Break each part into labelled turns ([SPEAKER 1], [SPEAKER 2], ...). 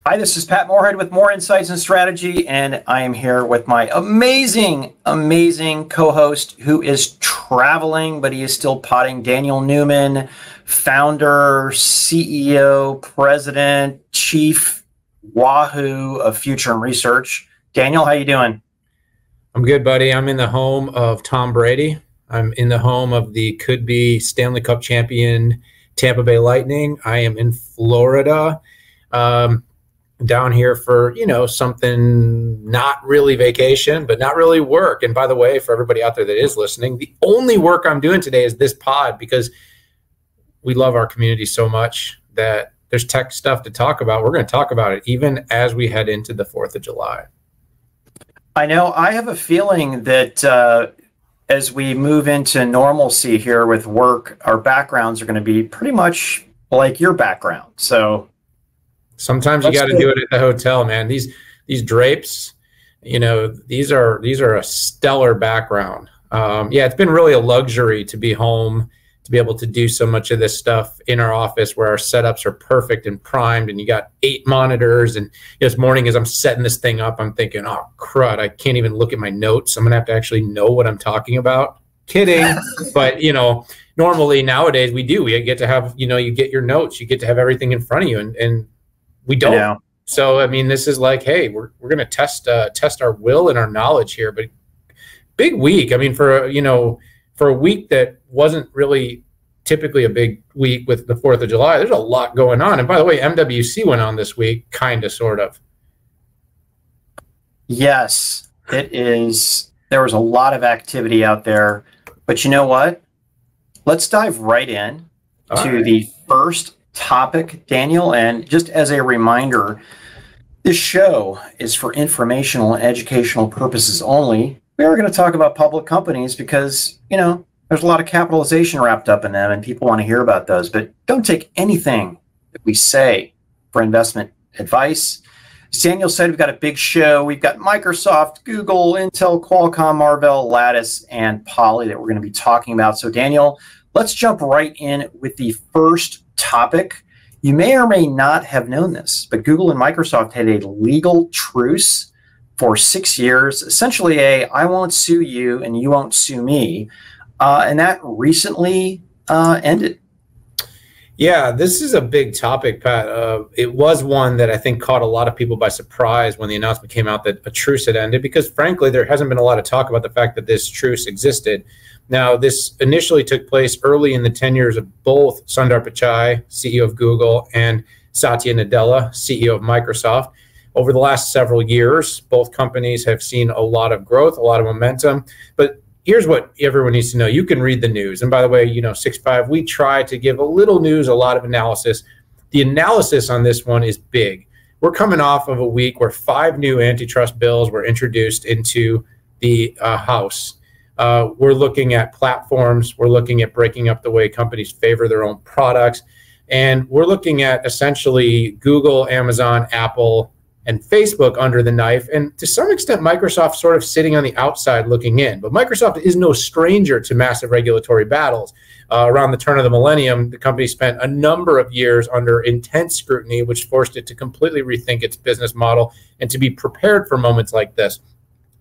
[SPEAKER 1] Hi, this is Pat Moorhead with Moor Insights Strategy, and I am here with my amazing co-host who is traveling, but he is still potting, Daniel Newman, founder, CEO, president, chief wahoo of Futurum Research. Daniel, how you doing?
[SPEAKER 2] I'm good, buddy. I'm in the home of Tom Brady. I'm in the home of the could-be Stanley Cup champion Tampa Bay Lightning. I am in Florida. Down here for, something not really vacation, but not really work. And by the way, for everybody out there that is listening, the only work I'm doing today is this pod because we love our community so much that there's tech stuff to talk about. We're going to talk about it even as we head into the 4th of July.
[SPEAKER 1] I know. I have a feeling that as we move into normalcy here with work, our backgrounds are going to be pretty much like your background. So
[SPEAKER 2] sometimes you got to do it at the hotel, man. These drapes, these are a stellar background. Yeah, it's been really a luxury to be home, to be able to do so much of this stuff in our office where our setups are perfect and primed, and you got 8 monitors. And this morning as I'm setting this thing up, I'm thinking, oh, crud, I can't even look at my notes. I'm going to have to actually know what I'm talking about. Kidding. But, normally nowadays we get to have, you get your notes, you get to have everything in front of you, and we don't. Yeah. So, I mean, this is like, hey, we're going to test our will and our knowledge here. But big week. I mean, for a week that wasn't really typically a big week with the 4th of July, there's a lot going on. And by the way, MWC went on this week, kind of, sort of.
[SPEAKER 1] Yes, it is. There was a lot of activity out there. But you know what? Let's dive right in to the first topic, Daniel. And just as a reminder, this show is for informational and educational purposes only. We are going to talk about public companies because, there's a lot of capitalization wrapped up in them and people want to hear about those. But don't take anything that we say for investment advice. As Daniel said, we've got a big show. We've got Microsoft, Google, Intel, Qualcomm, Marvell, Lattice, and Poly that we're going to be talking about. So, Daniel, let's jump right in with the first topic. You may or may not have known this, but Google and Microsoft had a legal truce for 6 years, essentially I won't sue you and you won't sue me, and that recently ended.
[SPEAKER 2] Yeah, this is a big topic, Pat. It was one that I think caught a lot of people by surprise when the announcement came out that a truce had ended, because frankly, there hasn't been a lot of talk about the fact that this truce existed. Now, this initially took place early in the tenures of both Sundar Pichai, CEO of Google, and Satya Nadella, CEO of Microsoft. Over the last several years, both companies have seen a lot of growth, a lot of momentum. But here's what everyone needs to know. You can read the news. And by the way, 6.5, we try to give a little news, a lot of analysis. The analysis on this one is big. We're coming off of a week where 5 new antitrust bills were introduced into the House. We're looking at platforms. We're looking at breaking up the way companies favor their own products. And we're looking at essentially Google, Amazon, Apple, and Facebook under the knife. And to some extent, Microsoft sort of sitting on the outside looking in. But Microsoft is no stranger to massive regulatory battles. Around the turn of the millennium, the company spent a number of years under intense scrutiny, which forced it to completely rethink its business model and to be prepared for moments like this.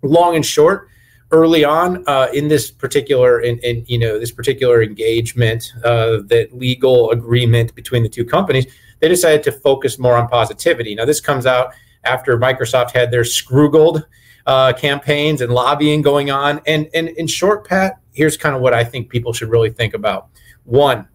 [SPEAKER 2] Long and short, early on in this particular this particular engagement, that legal agreement between the two companies, they decided to focus more on positivity. Now, this comes out after Microsoft had their Scroogled campaigns and lobbying going on. And in short, Pat, here's kind of what I think people should really think about. One,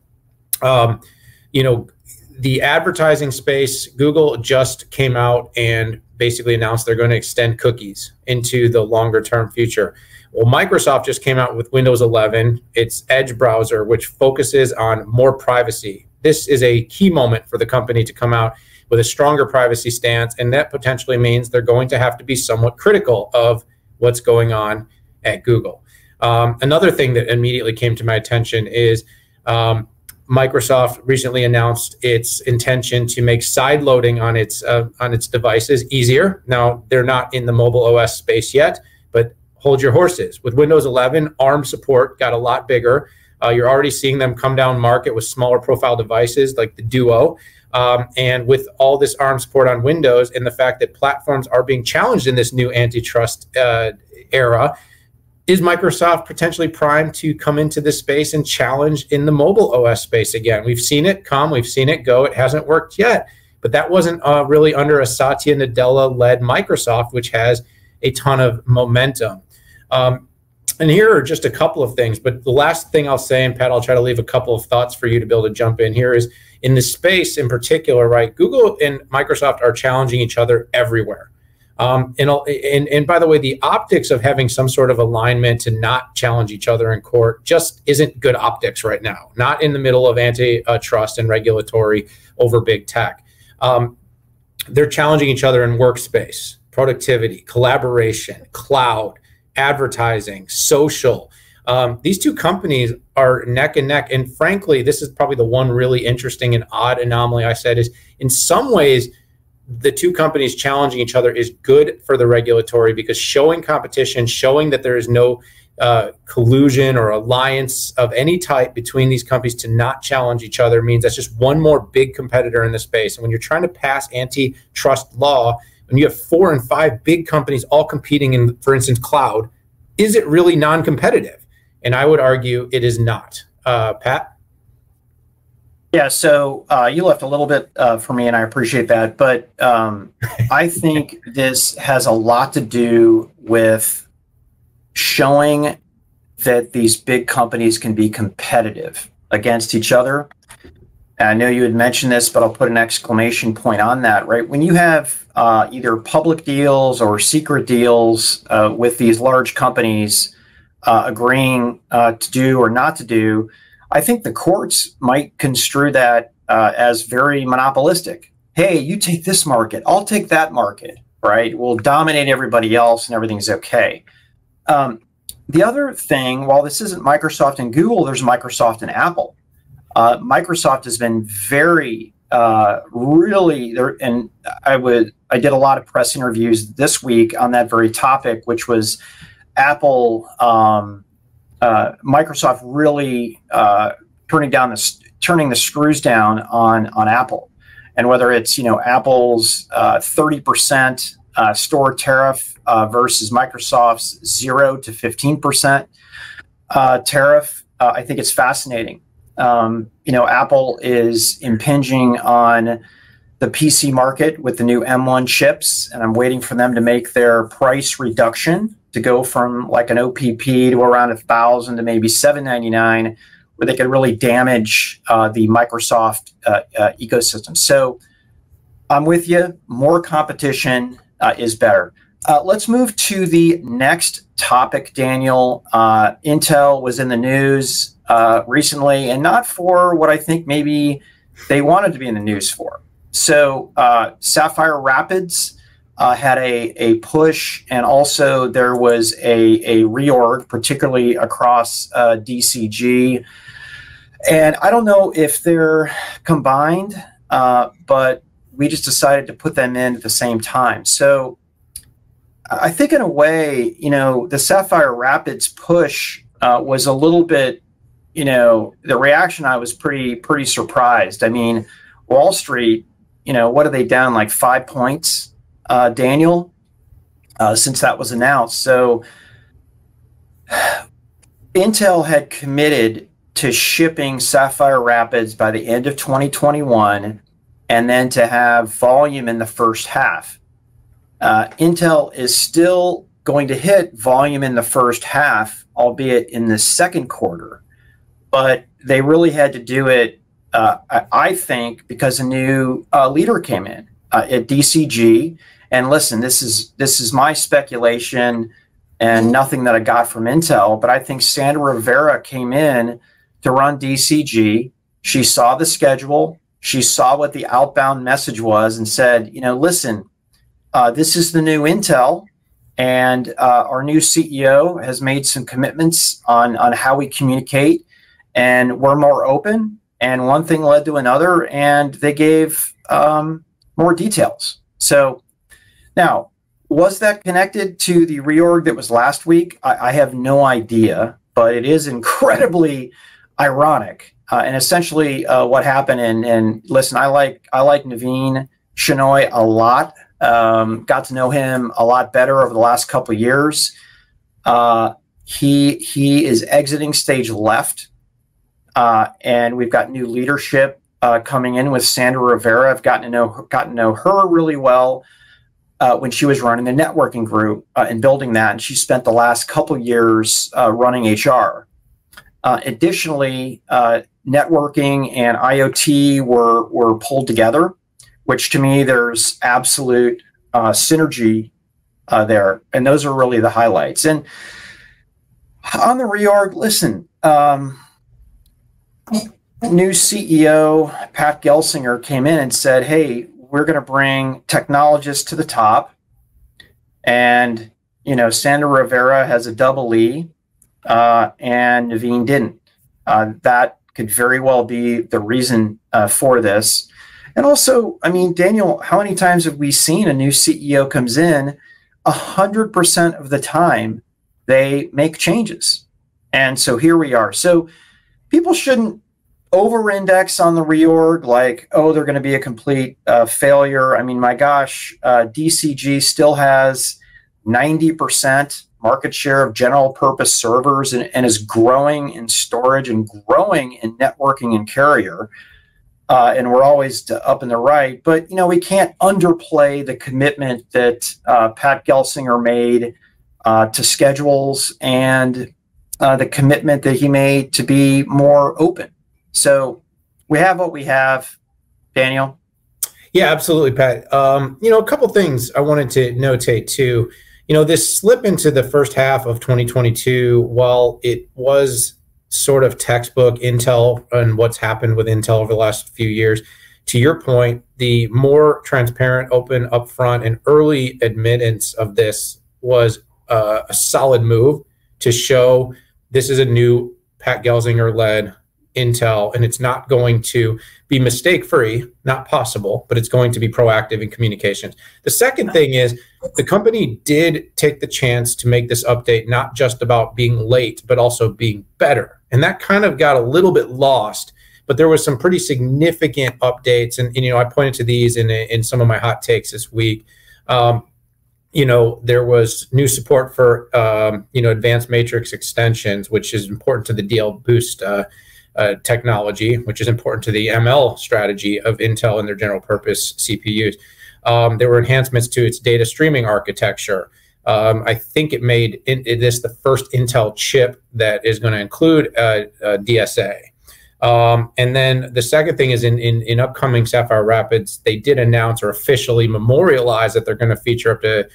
[SPEAKER 2] the advertising space, Google just came out and basically announced they're going to extend cookies into the longer term future. Well, Microsoft just came out with Windows 11, its Edge browser, which focuses on more privacy. This is a key moment for the company to come out with a stronger privacy stance, and that potentially means they're going to have to be somewhat critical of what's going on at Google. Another thing that immediately came to my attention is Microsoft recently announced its intention to make side loading on its devices easier. Now, they're not in the mobile OS space yet, but hold your horses. With Windows 11, ARM support got a lot bigger. You're already seeing them come down market with smaller profile devices like the Duo. And with all this ARM support on Windows and the fact that platforms are being challenged in this new antitrust era, is Microsoft potentially primed to come into this space and challenge in the mobile OS space again? We've seen it come, we've seen it go. It hasn't worked yet, but that wasn't really under a Satya Nadella-led Microsoft, which has a ton of momentum. And here are just a couple of things, but the last thing I'll say, and Pat, I'll try to leave a couple of thoughts for you to be able to jump in here, is in this space in particular, right? Google and Microsoft are challenging each other everywhere. And by the way, the optics of having some sort of alignment to not challenge each other in court just isn't good optics right now, not in the middle of antitrust and regulatory over big tech. They're challenging each other in workspace, productivity, collaboration, cloud, advertising, social. These two companies are neck and neck. And frankly, this is probably the one really interesting and odd anomaly I said is in some ways, the two companies challenging each other is good for the regulatory because showing competition, showing that there is no collusion or alliance of any type between these companies to not challenge each other means that's just one more big competitor in the space. And when you're trying to pass antitrust law, when you have 4 and 5 big companies all competing in, for instance, cloud, is it really non-competitive? And I would argue it is not. Pat?
[SPEAKER 1] Yeah, so you left a little bit for me, and I appreciate that. But I think this has a lot to do with showing that these big companies can be competitive against each other. And I know you had mentioned this, but I'll put an exclamation point on that, right? When you have either public deals or secret deals with these large companies agreeing to do or not to do, I think the courts might construe that as very monopolistic. Hey, you take this market, I'll take that market, right? We'll dominate everybody else and everything's okay. The other thing, while this isn't Microsoft and Google, there's Microsoft and Apple. Microsoft has been very, really, and I did a lot of press interviews this week on that very topic, which was Apple, Microsoft really turning the screws down on Apple, and whether it's Apple's 30% store tariff versus Microsoft's 0 to 15% tariff, I think it's fascinating. Apple is impinging on the PC market with the new M1 chips, and I'm waiting for them to make their price reduction to go from like an OPP to around 1,000 to maybe $799, where they could really damage the Microsoft ecosystem. So I'm with you. More competition is better. Let's move to the next topic, Daniel. Intel was in the news recently, and not for what I think maybe they wanted to be in the news for. So Sapphire Rapids had a push, and also there was a reorg, particularly across DCG. And I don't know if they're combined, but we just decided to put them in at the same time. So I think in a way, the Sapphire Rapids push was a little bit, the reaction, I was pretty surprised. I mean, Wall Street, what are they down, like 5 points? Daniel, since that was announced. So Intel had committed to shipping Sapphire Rapids by the end of 2021 and then to have volume in the first half. Intel is still going to hit volume in the first half, albeit in the second quarter, but they really had to do it, I think, because a new leader came in at DCG. And listen, this is my speculation and nothing that I got from Intel, but I think Sandra Rivera came in to run DCG. She saw the schedule, she saw what the outbound message was, and said, listen, this is the new Intel, and our new CEO has made some commitments on how we communicate, and we're more open. And one thing led to another, and they gave more details. So now, was that connected to the reorg that was last week? I have no idea, but it is incredibly ironic And essentially what happened, and listen, I like Naveen Shenoy a lot. Got to know him a lot better over the last couple of years. He is exiting stage left, and we've got new leadership coming in with Sandra Rivera. I've gotten to know her really well when she was running the networking group and building that, and she spent the last couple of years running HR. Additionally, networking and IoT were pulled together, which to me there's absolute synergy there, and those are really the highlights. And on the reorg, listen, new CEO Pat Gelsinger came in and said, "Hey, we're going to bring technologists to the top," and Sandra Rivera has a double E, and Naveen didn't. That could very well be the reason for this. And also, I mean, Daniel, how many times have we seen a new CEO comes in, 100% of the time they make changes? And so here we are. So people shouldn't over-index on the reorg like, oh, they're going to be a complete failure. I mean, my gosh, DCG still has 90% market share of general purpose servers and is growing in storage and growing in networking and carrier. And we're always up and the right. But, we can't underplay the commitment that Pat Gelsinger made to schedules and the commitment that he made to be more open. So we have what we have, Daniel.
[SPEAKER 2] Yeah, absolutely, Pat. A couple things I wanted to notate too. This slip into the first half of 2022, while it was sort of textbook Intel and what's happened with Intel over the last few years, to your point, the more transparent, open, upfront, and early admittance of this was a solid move to show this is a new Pat Gelsinger-led Intel, and it's not going to be mistake-free, not possible, but it's going to be proactive in communications. The second thing is the company did take the chance to make this update not just about being late, but also being better. And that kind of got a little bit lost, but there was some pretty significant updates. And I pointed to these in some of my hot takes this week. There was new support for, advanced matrix extensions, which is important to the DL Boost technology, which is important to the ML strategy of Intel and their general purpose CPUs. There were enhancements to its data streaming architecture. I think it made this the first Intel chip that is going to include DSA. And then the second thing is in upcoming Sapphire Rapids, they did announce or officially memorialize that they're going to feature up to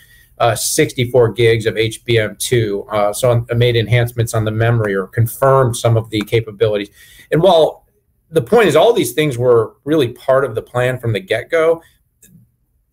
[SPEAKER 2] 64 gigs of HBM2. So made enhancements on the memory or confirmed some of the capabilities. And while the point is all these things were really part of the plan from the get-go,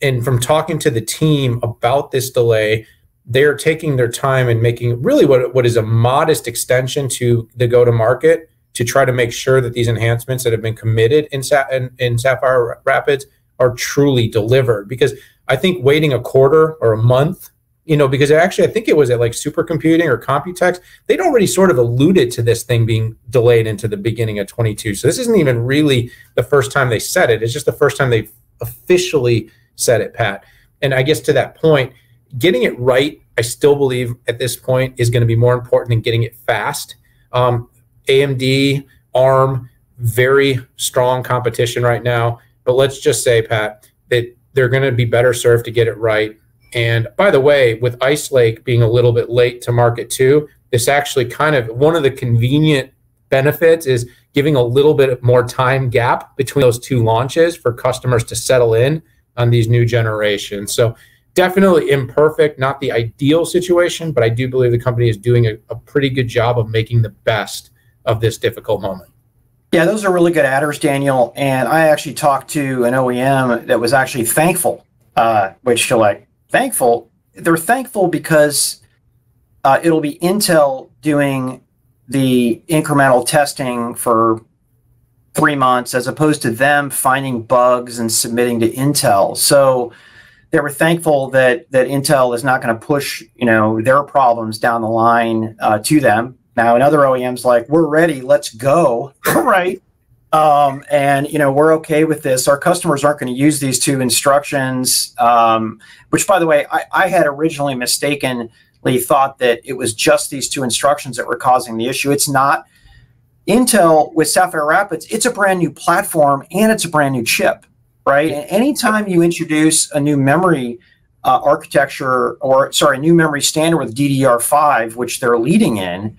[SPEAKER 2] and from talking to the team about this delay, they're taking their time and making really what is a modest extension to the go-to-market to try to make sure that these enhancements that have been committed in Sapphire Rapids are truly delivered. Because I think waiting a quarter or a month, because actually I think it was at like Supercomputing or Computex, they'd already sort of alluded to this thing being delayed into the beginning of 22. So this isn't even really the first time they said it. It's just the first time they've officially said it, Pat. And I guess to that point, getting it right, I still believe at this point is going to be more important than getting it fast. AMD, ARM, very strong competition right now. But let's just say, Pat, that they're going to be better served to get it right. And by the way, with Ice Lake being a little bit late to market too, this actually kind of one of the convenient benefits is giving a little bit more time gap between those two launches for customers to settle in on these new generations. So definitely imperfect, not the ideal situation, but I do believe the company is doing a pretty good job of making the best of this difficult moment.
[SPEAKER 1] Yeah, those are really good adders, Daniel. And I actually talked to an OEM that was actually thankful, which you're like, thankful? They're thankful because it'll be Intel doing the incremental testing for 3 months as opposed to them finding bugs and submitting to Intel. So they were thankful that Intel is not going to push, their problems down the line to them. Now another OEM's like, we're ready, let's go. All right. And we're okay with this. Our customers aren't going to use these two instructions, which, by the way, I had originally mistakenly thought that it was just these two instructions that were causing the issue. It's not. Intel with Sapphire Rapids, it's a brand new platform and it's a brand new chip, right? And anytime you introduce a new memory architecture, or sorry, a new memory standard with DDR5, which they're leading in,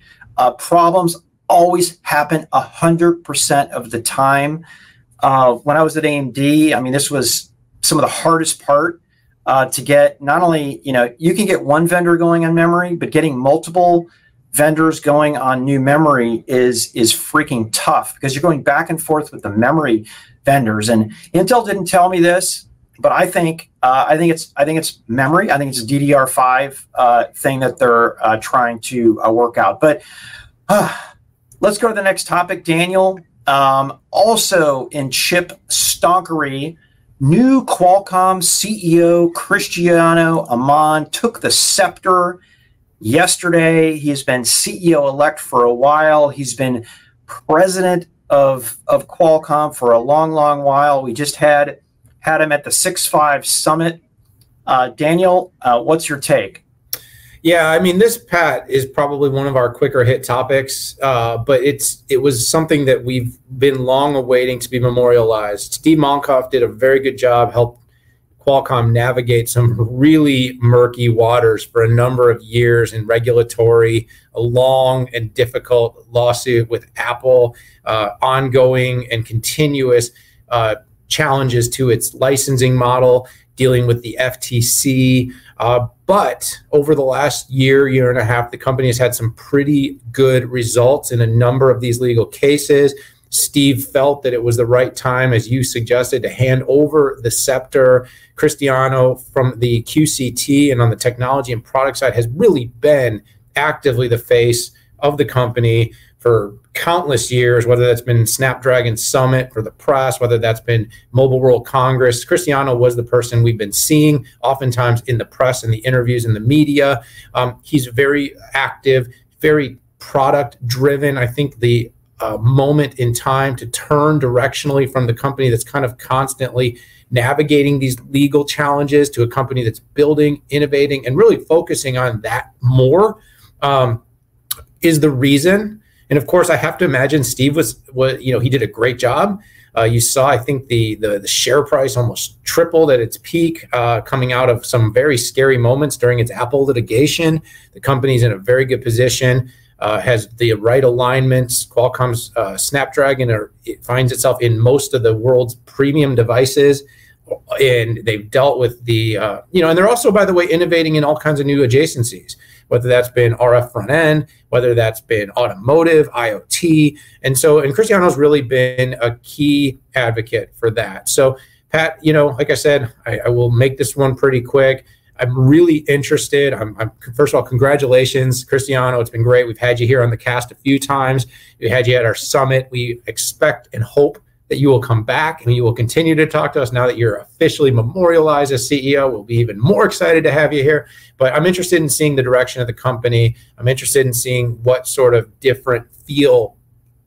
[SPEAKER 1] problems always happen 100% of the time. When I was at AMD, I mean, this was some of the hardest part to get. Not only, you can get one vendor going on memory, but getting multiple vendors going on new memory is freaking tough, because you're going back and forth with the memory vendors. And Intel didn't tell me this, but I think it's memory. I think it's a DDR5 thing that they're trying to work out. But let's go to the next topic, Daniel. Also in chip stonkery, new Qualcomm CEO Cristiano Amon took the scepter yesterday. He's been CEO-elect for a while. He's been president of Qualcomm for a long, long while. We just had him at the 6.5 Summit. Daniel, what's your take?
[SPEAKER 2] Yeah, I mean, this, Pat, is probably one of our quicker hit topics, but it was something that we've been long awaiting to be memorialized. Steve Monkoff did a very good job, helped Qualcomm navigate some really murky waters for a number of years in regulatory, a long and difficult lawsuit with Apple, ongoing and continuous challenges to its licensing model, dealing with the FTC. But over the last year and a half, the company has had some pretty good results in a number of these legal cases. Steve felt that it was the right time, as you suggested, to hand over the scepter. Cristiano, from the QCT and on the technology and product side, has really been actively the face of the company for countless years, whether that's been Snapdragon Summit for the press, whether that's been Mobile World Congress. Cristiano was the person we've been seeing oftentimes in the press and the interviews in the media. He's very active, very product driven. I think the moment in time to turn directionally from the company that's kind of constantly navigating these legal challenges to a company that's building, innovating, and really focusing on that more is the reason. And of course, I have to imagine Steve was he did a great job. You saw, I think, the share price almost tripled at its peak, coming out of some very scary moments during its Apple litigation. The company's in a very good position, has the right alignments. Qualcomm's Snapdragon it finds itself in most of the world's premium devices, and they've dealt with the and they're also, by the way, innovating in all kinds of new adjacencies, whether that's been RF front end, whether that's been automotive, IoT. And Cristiano's really been a key advocate for that. So, Pat, like I said, I will make this one pretty quick. I'm really interested. First of all, congratulations, Cristiano. It's been great. We've had you here on the cast a few times. We had you at our summit. We expect and hope that you will come back and you will continue to talk to us now that you're officially memorialized as CEO. We'll be even more excited to have you here. But I'm interested in seeing the direction of the company. I'm interested in seeing what sort of different feel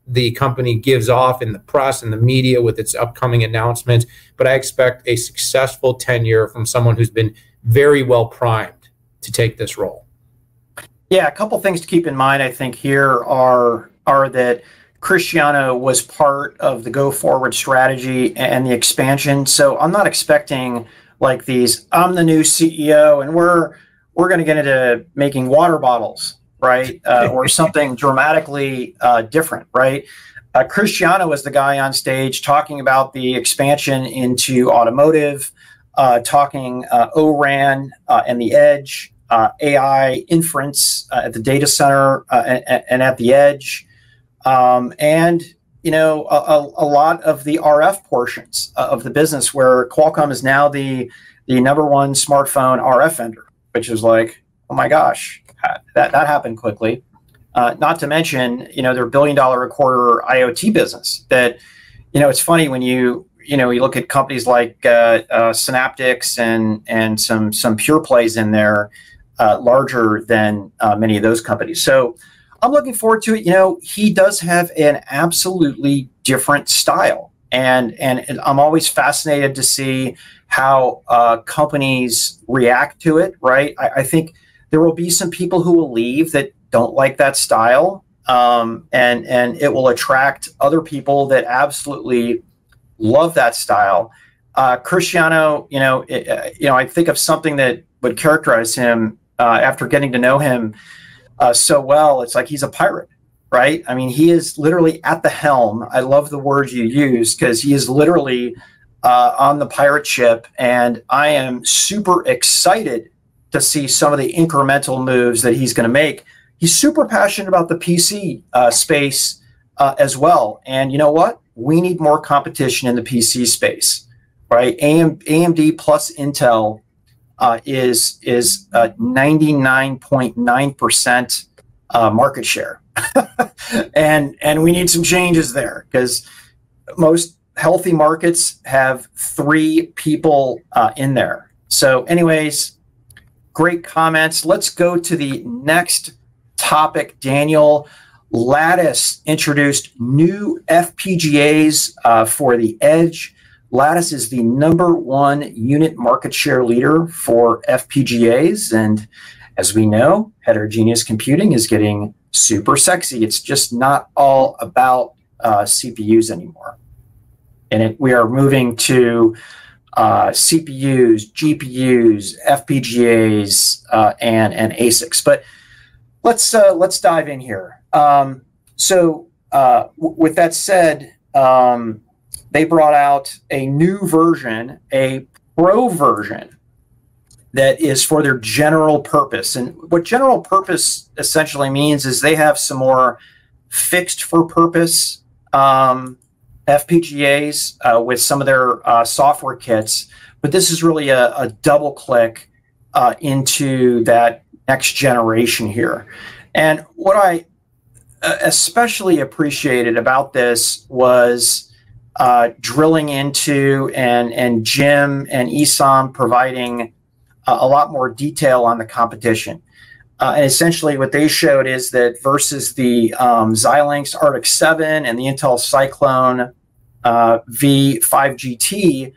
[SPEAKER 2] the company gives off in the press and the media with its upcoming announcements. But I expect a successful tenure from someone who's been very well primed to take this role.
[SPEAKER 1] Yeah, a couple things to keep in mind, I think, here are that Cristiano was part of the go-forward strategy and the expansion. So I'm not expecting like these, I'm the new CEO and we're going to get into making water bottles, right? Or something dramatically different, right? Cristiano was the guy on stage talking about the expansion into automotive, talking O-RAN and the edge, AI inference at the data center and at the edge. And a lot of the RF portions of the business, where Qualcomm is now the #1 smartphone RF vendor, which is like, oh my gosh, that happened quickly. Not to mention, their $1 billion a quarter IoT business. That, it's funny when you look at companies like Synaptics and some pure plays in there, larger than many of those companies. So I'm looking forward to it. You know, he does have an absolutely different style, and I'm always fascinated to see how companies react to it. Right? I think there will be some people who will leave that don't like that style, and it will attract other people that absolutely love that style. Cristiano, I think of something that would characterize him after getting to know him so well. It's like he's a pirate, right? I mean, he is literally at the helm. I love the word you use because he is literally on the pirate ship, and I am super excited to see some of the incremental moves that he's going to make. He's super passionate about the PC space as well. And you know what? We need more competition in the PC space, right? AMD plus Intel is 99.9% market share. and we need some changes there because most healthy markets have 3 people in there. So anyways, great comments. Let's go to the next topic, Daniel. Lattice introduced new FPGAs for the edge. Lattice is the #1 unit market share leader for FPGAs. And as we know, heterogeneous computing is getting super sexy. It's just not all about CPUs anymore. And we are moving to CPUs, GPUs, FPGAs, and ASICs. But let's dive in here. With that said, they brought out a new version, a Pro version, that is for their general purpose. And what general purpose essentially means is they have some more fixed for purpose FPGAs with some of their software kits. But this is really a double click into that next generation here. And what I especially appreciated about this was drilling into and Jim and Esam providing a lot more detail on the competition. And essentially what they showed is that versus the Xilinx Arctic 7 and the Intel Cyclone V5GT,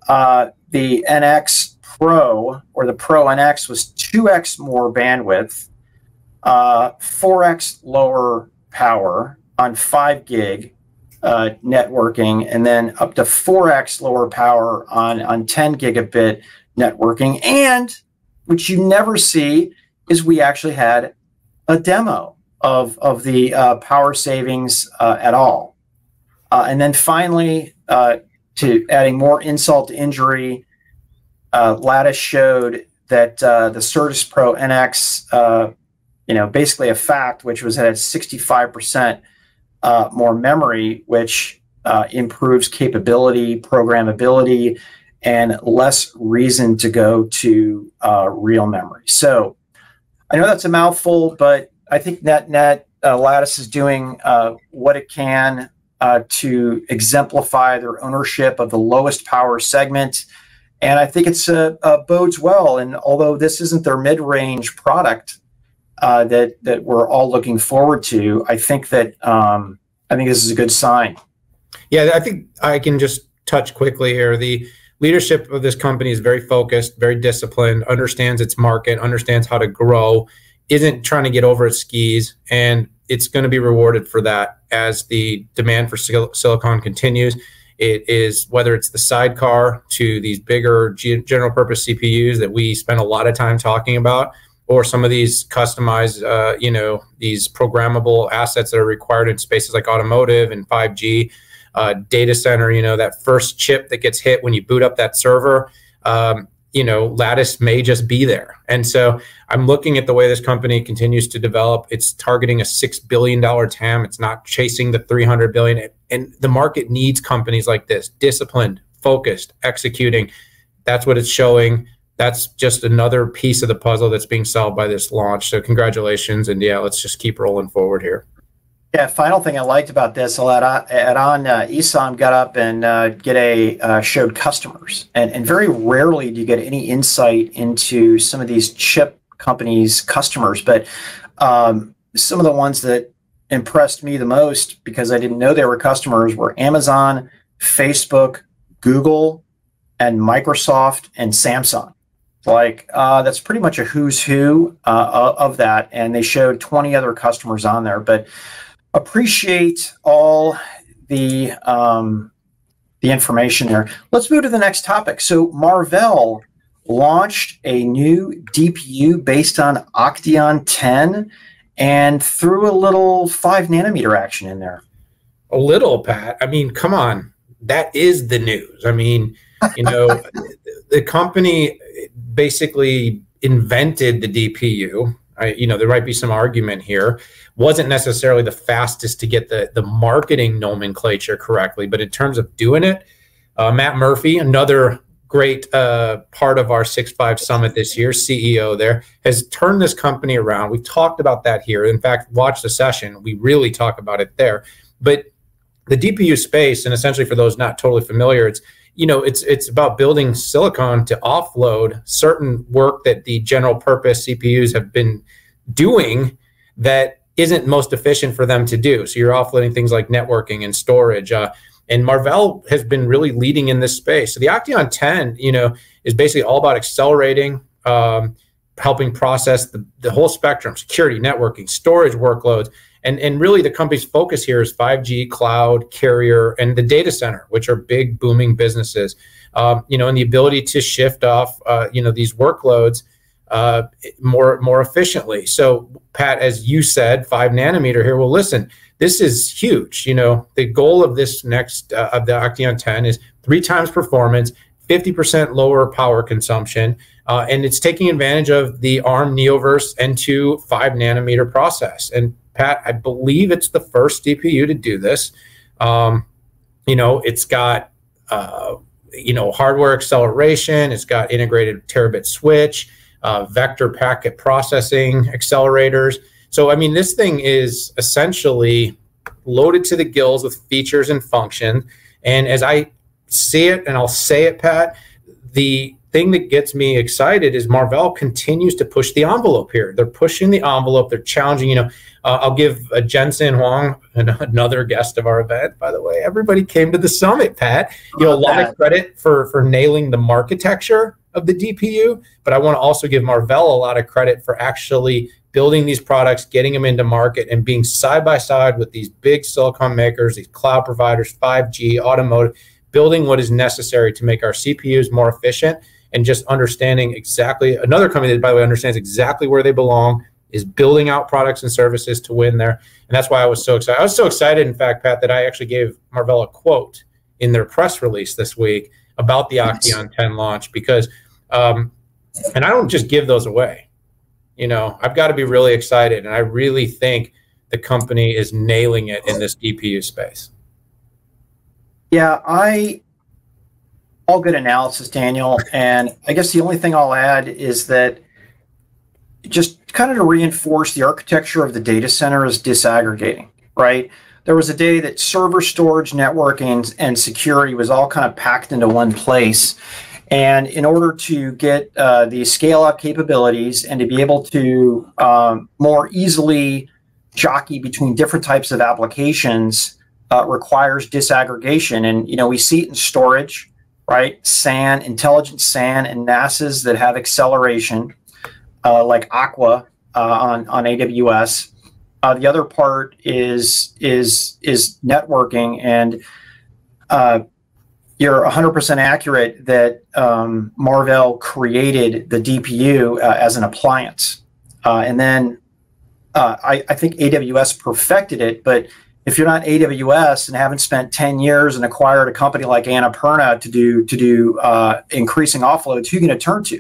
[SPEAKER 1] the NX Pro, or the Pro-NX, was 2x more bandwidth, 4x lower power on 5 gig networking, and then up to 4x lower power on 10 gigabit networking. And which you never see is we actually had a demo of the power savings at all. And then finally, to adding more insult to injury, Lattice showed that the CertusPro-NX, basically a fact, which was at 65% more memory, which improves capability, programmability, and less reason to go to real memory. So I know that's a mouthful, but I think net Lattice is doing what it can to exemplify their ownership of the lowest power segment. And I think it's bodes well. And although this isn't their mid-range product that we're all looking forward to, I think that this is a good sign.
[SPEAKER 2] Yeah, I think I can just touch quickly here. The leadership of this company is very focused, very disciplined, understands its market, understands how to grow, isn't trying to get over its skis, and it's going to be rewarded for that as the demand for silicon continues. It is, whether it's the sidecar to these bigger general purpose CPUs that we spend a lot of time talking about, or some of these customized, these programmable assets that are required in spaces like automotive and 5G, data center, that first chip that gets hit when you boot up that server, Lattice may just be there. And so I'm looking at the way this company continues to develop. It's targeting a $6 billion TAM. It's not chasing the $300 billion. And the market needs companies like this, disciplined, focused, executing. That's what it's showing. That's just another piece of the puzzle that's being solved by this launch. So congratulations. And yeah, let's just keep rolling forward here.
[SPEAKER 1] Yeah, final thing I liked about this, I'll add on, Esam got up and showed customers. And very rarely do you get any insight into some of these chip companies' customers. But some of the ones that impressed me the most, because I didn't know they were customers, were Amazon, Facebook, Google, and Microsoft and Samsung. Like, that's pretty much a who's who of that. And they showed 20 other customers on there. But appreciate all the information there. Let's move to the next topic. So Marvell launched a new DPU based on Octeon 10 and threw a little 5-nanometer action in there.
[SPEAKER 2] A little, Pat. I mean, come on. That is the news. I mean, you know, the company basically invented the DPU. You know, there might be some argument here. Wasn't necessarily the fastest to get the marketing nomenclature correctly, but in terms of doing it, Matt Murphy, another great part of our 6.5 Summit this year, CEO there, has turned this company around. We've talked about that here. In fact, watch the session. We really talk about it there. But the DPU space, and essentially for those not totally familiar, it's, you know, it's about building silicon to offload certain work that the general purpose CPUs have been doing that isn't most efficient for them to do. So you're offloading things like networking and storage. And Marvell has been really leading in this space. So the Octeon 10, you know, is basically all about accelerating, helping process the whole spectrum, security, networking, storage workloads. And really the company's focus here is 5G, cloud, carrier, and the data center, which are big booming businesses, you know, and the ability to shift off, you know, these workloads more efficiently. So Pat, as you said, 5-nanometer here, well, listen, this is huge. You know, the goal of this next, of the Octeon 10 is 3 times performance, 50% lower power consumption, and it's taking advantage of the ARM Neoverse N2 5-nanometer process. And Pat, I believe it's the first DPU to do this. You know, it's got, you know, hardware acceleration. It's got integrated terabit switch, vector packet processing accelerators. So, I mean, this thing is essentially loaded to the gills with features and function. And as I see it, and I'll say it, Pat, the thing that gets me excited is Marvell continues to push the envelope here. They're pushing the envelope. They're challenging, you know, I'll give Jensen Huang, another guest of our event, by the way. Everybody came to the summit, Pat. You know, a lot of credit for nailing the architecture of the DPU, but I want to also give Marvell a lot of credit for actually building these products, getting them into market, and being side by side with these big silicon makers, these cloud providers, 5G, automotive, building what is necessary to make our CPUs more efficient, and just understanding exactly, another company that, by the way, understands exactly where they belong, is building out products and services to win there. And that's why I was so excited. I was so excited, in fact, Pat, that I actually gave Marvell a quote in their press release this week about the Octeon 10 launch, because, and I don't just give those away. You know, I've got to be really excited, and I really think the company is nailing it in this DPU space.
[SPEAKER 1] Yeah, all good analysis, Daniel. And I guess the only thing I'll add is that just kind of to reinforce the architecture of the data center is disaggregating, right? There was a day that server storage, networking, and security was all kind of packed into one place. And in order to get the scale-up capabilities and to be able to more easily jockey between different types of applications requires disaggregation. And, you know, we see it in storage, right? SAN, intelligent SAN, and NASes that have acceleration, like Aqua on AWS. The other part is networking, and you're 100% accurate that Marvell created the DPU as an appliance, and then I think AWS perfected it. But if you're not AWS and haven't spent 10 years and acquired a company like Annapurna to do increasing offloads, who are you going to turn to?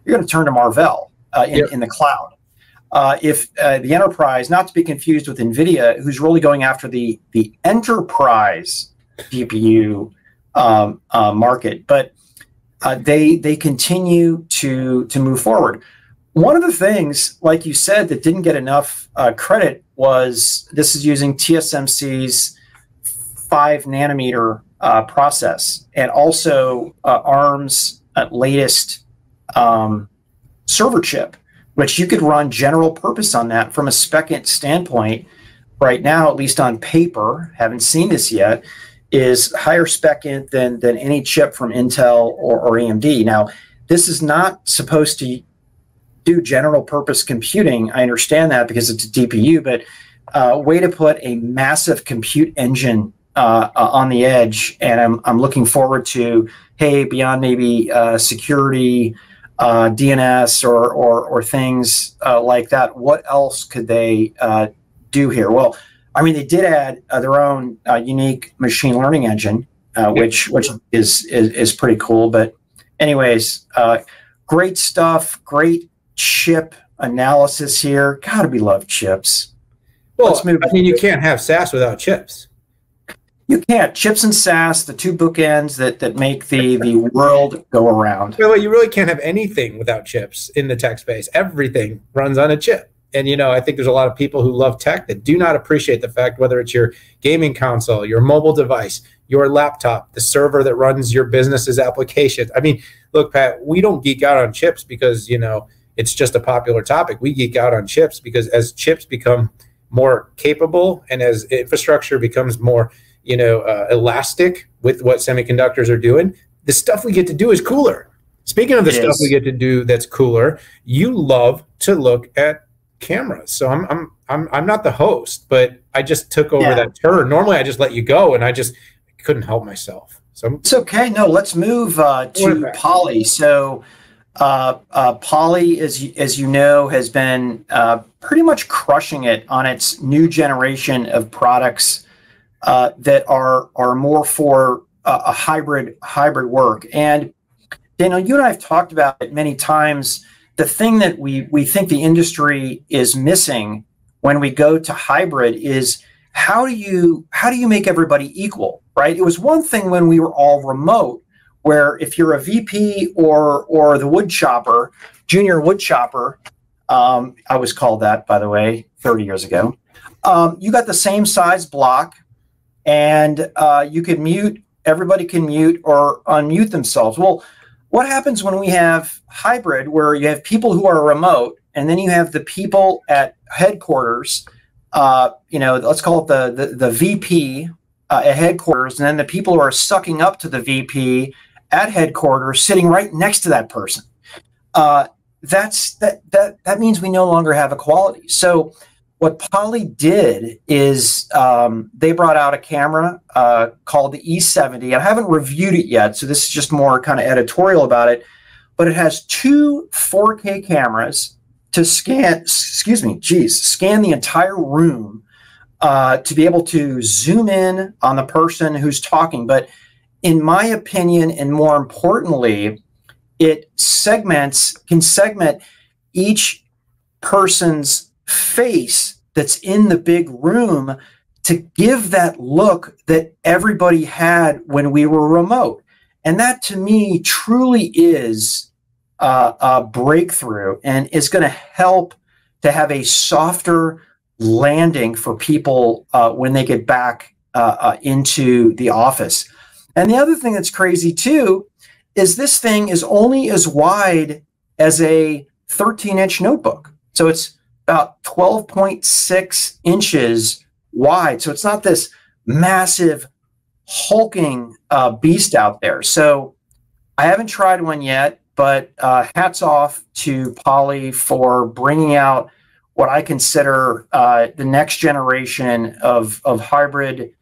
[SPEAKER 1] You're going to turn to Marvell in the cloud. If the enterprise, not to be confused with NVIDIA, who's really going after the enterprise GPU market, but they continue to move forward. One of the things, like you said, that didn't get enough credit was this is using TSMC's 5-nanometer process, and also ARM's latest server chip. which you could run general purpose on that from a spec standpoint. Right now, at least on paper, haven't seen this yet, is higher spec than any chip from Intel or AMD. Now, this is not supposed to do general purpose computing. I understand that because it's a DPU, but way to put a massive compute engine on the edge. And I'm looking forward to, hey, beyond maybe security, DNS or things like that, what else could they do here? Well, I mean, they did add their own unique machine learning engine, which is pretty cool. But anyways, great stuff, great chip analysis here. Gotta be love chips.
[SPEAKER 2] Well, I mean, you can't have SAS without chips.
[SPEAKER 1] You can't. Chips and SAS, the two bookends that make the world go around.
[SPEAKER 2] Well, you really can't have anything without chips in the tech space. Everything runs on a chip. And, you know, I think there's a lot of people who love tech that do not appreciate the fact, whether it's your gaming console, your mobile device, your laptop, the server that runs your business's applications. I mean, look, Pat, we don't geek out on chips because, you know, it's just a popular topic. We geek out on chips because as chips become more capable and as infrastructure becomes more, you know, elastic with what semiconductors are doing, the stuff we get to do is cooler. Speaking of the stuff we get to do that's cooler, you love to look at cameras. So I'm not the host, but I just took over that turn. Normally I just let you go, and I just couldn't help myself. So
[SPEAKER 1] it's okay. No, let's move to Poly. So Poly, as you know, has been pretty much crushing it on its new generation of products that are more for a hybrid work. And Daniel, you and I have talked about it many times. The thing that we think the industry is missing when we go to hybrid is how do you make everybody equal, right? It was one thing when we were all remote, where if you're a VP or the wood chopper, junior wood chopper, I was called that, by the way, 30 years ago, you got the same size block, and you could mute, everybody can mute or unmute themselves. Well, what happens when we have hybrid, where you have people who are remote, and then you have the people at headquarters, you know, let's call it the VP at headquarters, and then the people who are sucking up to the VP at headquarters sitting right next to that person. That means we no longer have equality. So what Poly did is they brought out a camera called the E70. I haven't reviewed it yet, so this is just more kind of editorial about it. But it has two 4K cameras to scan the entire room to be able to zoom in on the person who's talking. But in my opinion, and more importantly, it can segment each person's face that's in the big room to give that look that everybody had when we were remote. And that, to me, truly is a breakthrough, and is going to help to have a softer landing for people when they get back into the office. And the other thing that's crazy, too, is this thing is only as wide as a 13-inch notebook. So it's about 12.6 inches wide. So it's not this massive hulking beast out there. So I haven't tried one yet, but hats off to Poly for bringing out what I consider the next generation of hybrid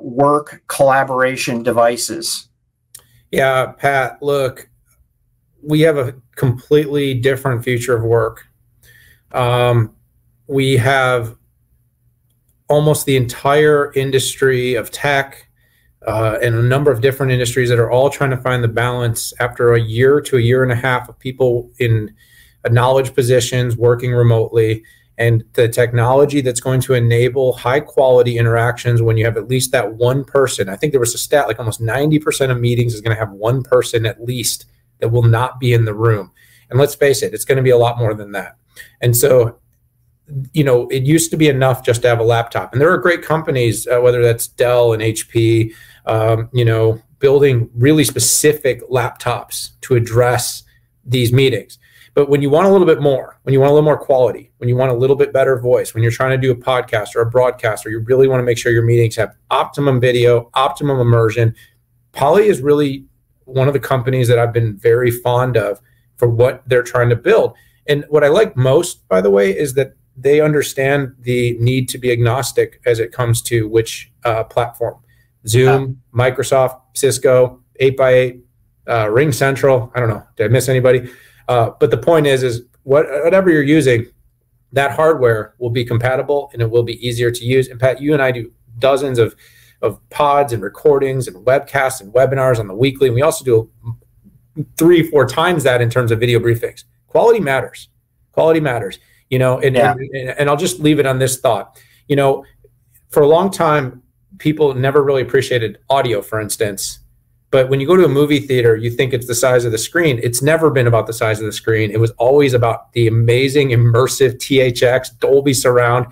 [SPEAKER 1] work collaboration devices.
[SPEAKER 2] Yeah, Pat, look, we have a completely different future of work. We have almost the entire industry of tech and a number of different industries that are all trying to find the balance after a year to a year and a half of people in knowledge positions working remotely, and the technology that's going to enable high quality interactions when you have at least that one person. I think there was a stat like almost 90% of meetings is going to have one person at least that will not be in the room. And let's face it, it's going to be a lot more than that. And so, you know, it used to be enough just to have a laptop. And there are great companies, whether that's Dell and HP, you know, building really specific laptops to address these meetings. But when you want a little bit more, when you want a little more quality, when you want a little bit better voice, when you're trying to do a podcast or a broadcast, or you really want to make sure your meetings have optimum video, optimum immersion, Poly is really one of the companies that I've been very fond of for what they're trying to build. And what I like most, by the way, is that they understand the need to be agnostic as it comes to which platform. Zoom, Microsoft, Cisco, 8x8, Ring Central. I don't know. Did I miss anybody? But the point is whatever you're using, that hardware will be compatible and it will be easier to use. And Pat, you and I do dozens of pods and recordings and webcasts and webinars on the weekly. And we also do 3-4 times that in terms of video briefings. Quality matters. Quality matters. You know, and I'll just leave it on this thought. You know, for a long time, people never really appreciated audio, for instance. But when you go to a movie theater, you think it's the size of the screen. It's never been about the size of the screen. It was always about the amazing, immersive THX, Dolby surround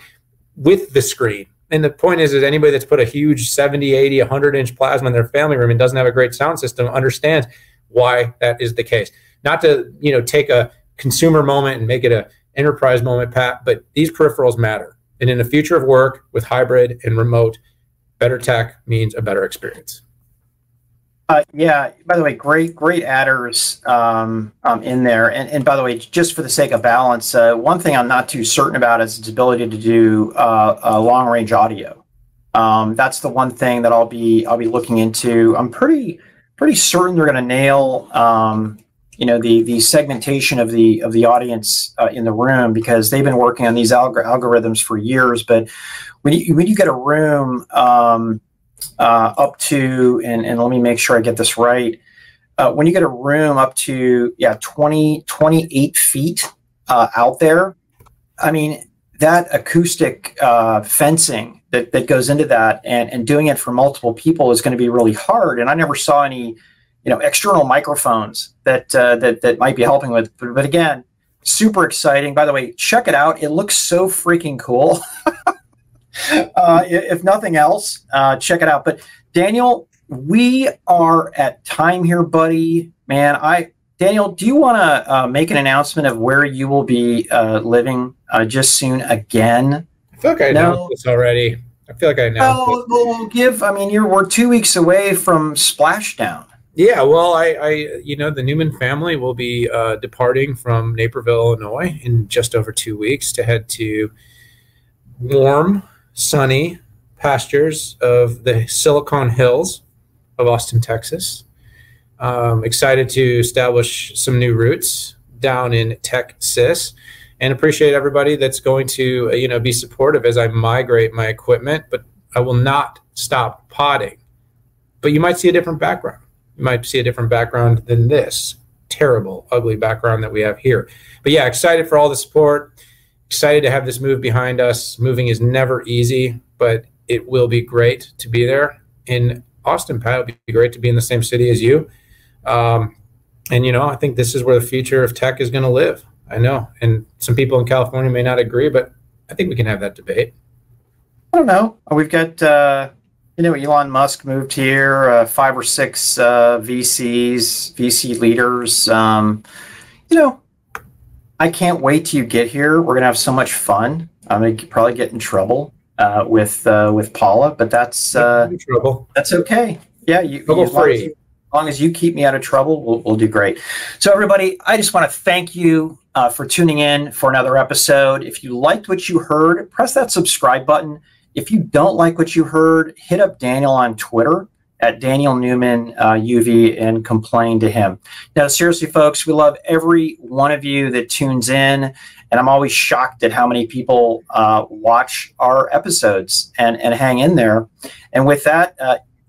[SPEAKER 2] with the screen. And the point is anybody that's put a huge 70, 80, 100-inch plasma in their family room and doesn't have a great sound system understands why that is the case. Not to, you know, take a consumer moment and make it an enterprise moment, Pat, but these peripherals matter. And in the future of work with hybrid and remote, better tech means a better experience.
[SPEAKER 1] Yeah, by the way, great adders in there. And by the way, just for the sake of balance, one thing I'm not too certain about is its ability to do long-range audio. That's the one thing that I'll be looking into. I'm pretty certain they're going to nail you know, the segmentation of the audience in the room, because they've been working on these algorithms for years. But when you get a room up to, and let me make sure I get this right, when you get a room up to 28 feet out there, I mean, that acoustic fencing that goes into that and doing it for multiple people is going to be really hard. And I never saw any, you know, external microphones that might be helping with. But again, super exciting. By the way, check it out. It looks so freaking cool. If nothing else, check it out. But Daniel, we are at time here, buddy. Man, Daniel, do you want to make an announcement of where you will be living just soon again?
[SPEAKER 2] I feel like I announced this already. I feel like I announced it.
[SPEAKER 1] We'll give. I mean, we're 2 weeks away from Splashdown.
[SPEAKER 2] Yeah, well, you know, the Newman family will be departing from Naperville, Illinois, in just over 2 weeks to head to warm, sunny pastures of the Silicon Hills of Austin, Texas. Excited to establish some new roots down in Texas, and appreciate everybody that's going to you know, be supportive as I migrate my equipment. But I will not stop podding. But you might see a different background. You might see a different background than this terrible, ugly background that we have here. But yeah, excited for all the support. Excited to have this move behind us. Moving is never easy, but it will be great to be there in Austin, Pat. It'll be great to be in the same city as you. And, you know, I think this is where the future of tech is going to live. I know. And some people in California may not agree, but I think we can have that debate.
[SPEAKER 1] I don't know. We've got, you know, Elon Musk moved here, 5 or 6 VC leaders. You know, I can't wait till you get here. We're going to have so much fun. I'm going to probably get in trouble with Paula, but that's okay. Yeah, as long as you keep me out of trouble, we'll do great. So everybody, I just want to thank you for tuning in for another episode. If you liked what you heard, press that subscribe button. If you don't like what you heard, hit up Daniel on Twitter at Daniel Newman UV and complain to him. Now, seriously, folks, we love every one of you that tunes in, and I'm always shocked at how many people watch our episodes and hang in there. And with that,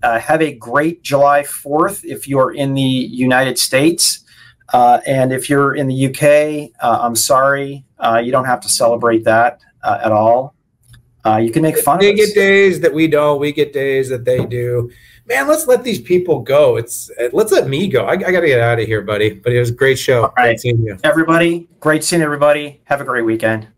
[SPEAKER 1] have a great July 4th if you're in the United States. And if you're in the UK, I'm sorry, you don't have to celebrate that at all. You can make fun of us.
[SPEAKER 2] They get days that we don't. We get days that they do. Man, let's let these people go. Let's let me go. I got to get out of here, buddy. But it was a great show.
[SPEAKER 1] All right.
[SPEAKER 2] Great seeing you.
[SPEAKER 1] Everybody, great seeing everybody. Have a great weekend.